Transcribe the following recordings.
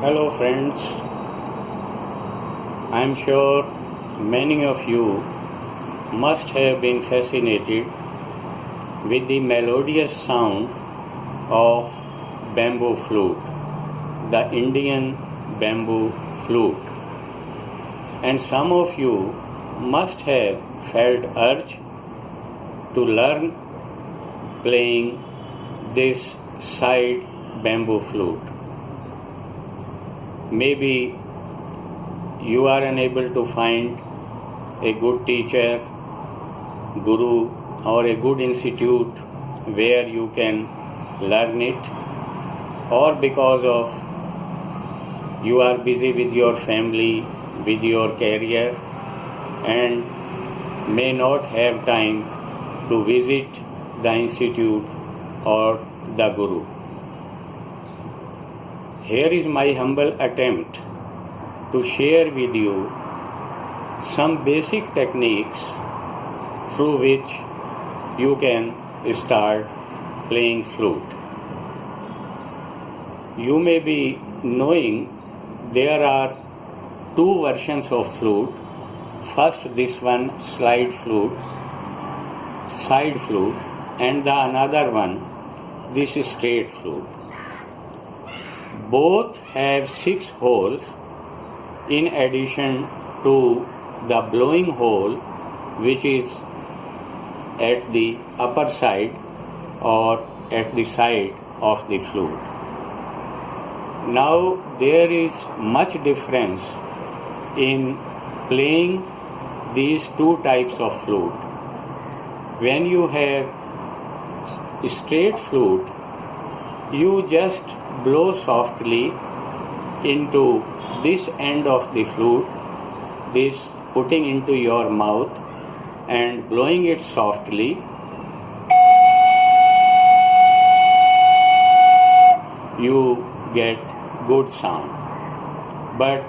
Hello, friends. I am sure many of you must have been fascinated with the melodious sound of bamboo flute, the Indian bamboo flute. And some of you must have felt urge to learn playing this side bamboo flute. Maybe you are unable to find a good teacher, guru, or a good institute where you can learn it, or because of you are busy with your family, with your career, and may not have time to visit the institute or the guru. Here is my humble attempt to share with you some basic techniques through which you can start playing flute. You may be knowing there are two versions of flute. First, this one side flute, and the another one, this is straight flute. Both have 6 holes in addition to the blowing hole, which is at the upper side or at the side of the flute. Now there is much difference in playing these two types of flute. When you have straight flute, you just blow softly into this end of the flute, this putting into your mouth and blowing it softly. You get good sound. But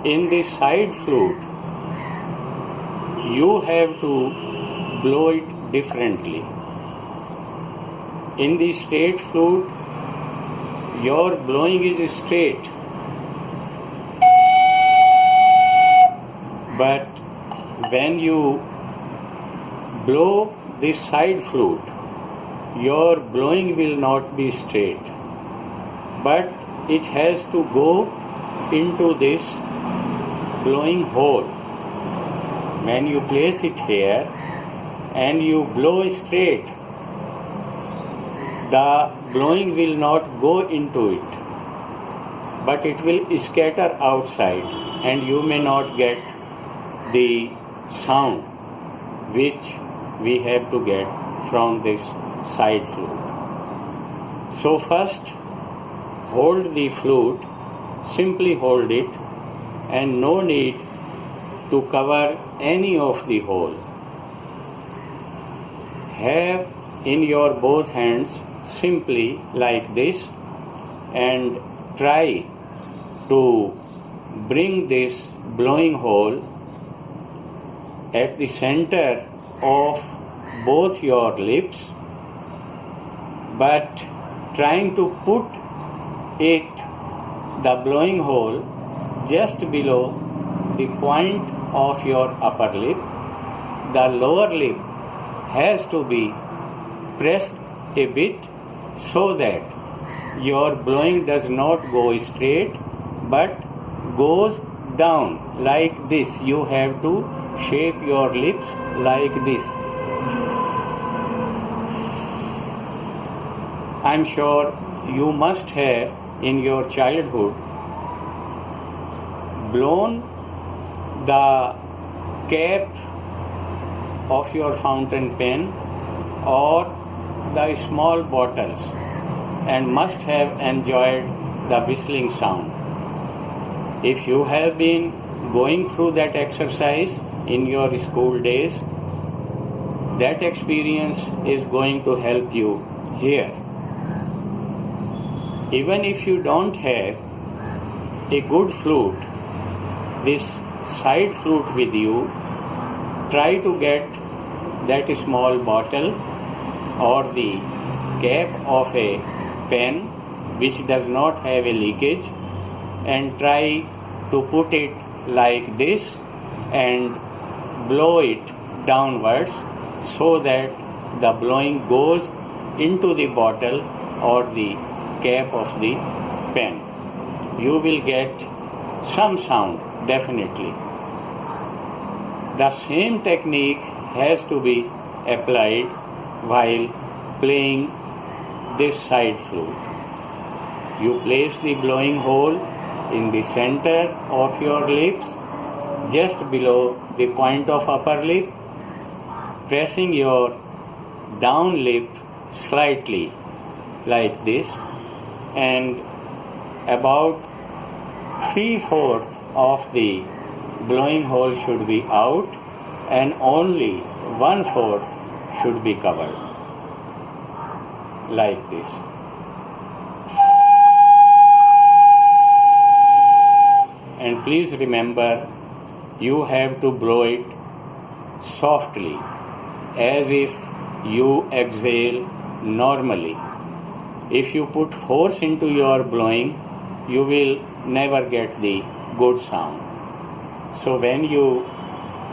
in the side flute, you have to blow it differently. In the straight flute, your blowing is straight, but when you blow this side flute, your blowing will not be straight, but it has to go into this blowing hole. When you place it here and you blow straight, the blowing will not go into it, but it will scatter outside and you may not get the sound which we have to get from this side flute. So first, hold the flute, simply hold it, and no need to cover any of the hole. Have in your both hands simply like this and try to bring this blowing hole at the center of both your lips, but trying to put it, the blowing hole, just below the point of your upper lip. The lower lip has to be pressed a bit so that your blowing does not go straight but goes down like this. You have to shape your lips like this. I'm sure you must have in your childhood blown the cap of your fountain pen or the small bottles and must have enjoyed the whistling sound. If you have been going through that exercise in your school days, that experience is going to help you here. Even if you don't have a good flute, this side flute with you, try to get that small bottle or the cap of a pen which does not have a leakage and try to put it like this and blow it downwards so that the blowing goes into the bottle or the cap of the pen. You will get some sound, definitely. The same technique has to be applied while playing this side flute. You place the blowing hole in the center of your lips, just below the point of upper lip, pressing your down lip slightly like this, and about 3/4 of the blowing hole should be out and only 1/4 should be covered like this. And please remember, you have to blow it softly, as if you exhale normally. If you put force into your blowing, you will never get the good sound. So when you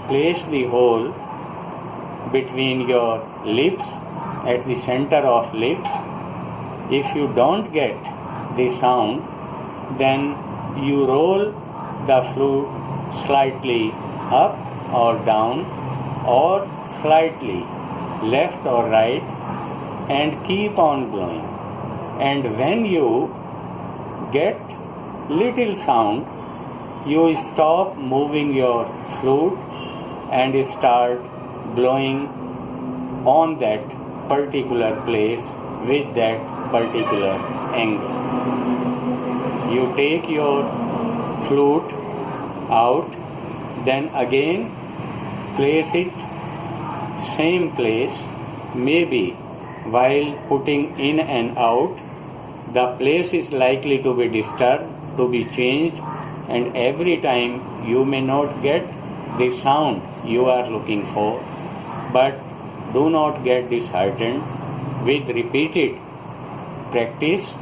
place the hole between your lips, at the center of lips, if you don't get the sound, then you roll the flute slightly up or down or slightly left or right and keep on blowing. And when you get little sound, you stop moving your flute and start blowing on that particular place with that particular angle. You take your flute out, then again place it same place, maybe while putting in and out, the place is likely to be disturbed, to be changed, and every time you may not get the sound you are looking for, but do not get disheartened. With repeated practice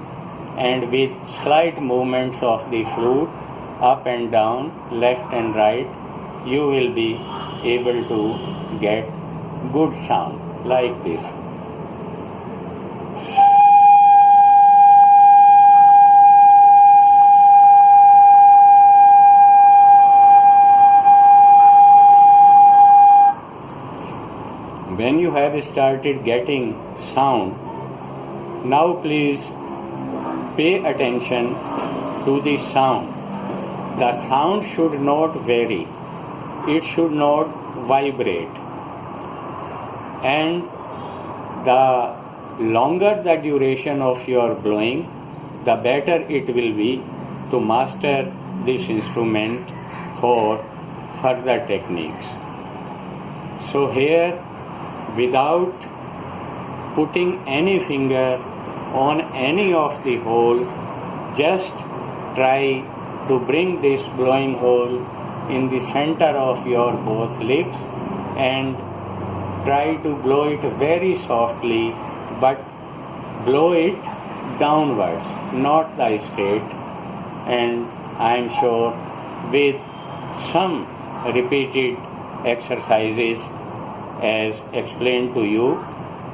and with slight movements of the flute up and down, left and right, you will be able to get good sound like this. When you have started getting sound, now please pay attention to the sound. The sound should not vary. It should not vibrate. And the longer the duration of your blowing, the better it will be to master this instrument for further techniques. So here, without putting any finger on any of the holes, just try to bring this blowing hole in the center of your both lips and try to blow it very softly, but blow it downwards, not the straight. And I am sure with some repeated exercises as explained to you,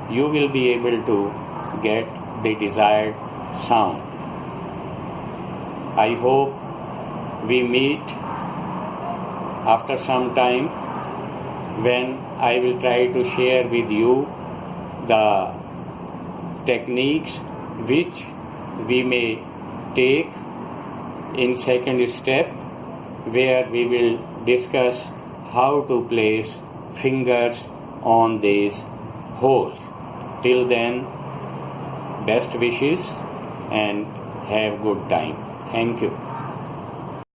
you will be able to get the desired sound. I hope we meet after some time when I will try to share with you the techniques which we may take in second step, where we will discuss how to place fingers on these holes. Till then, best wishes and have good time. Thank you.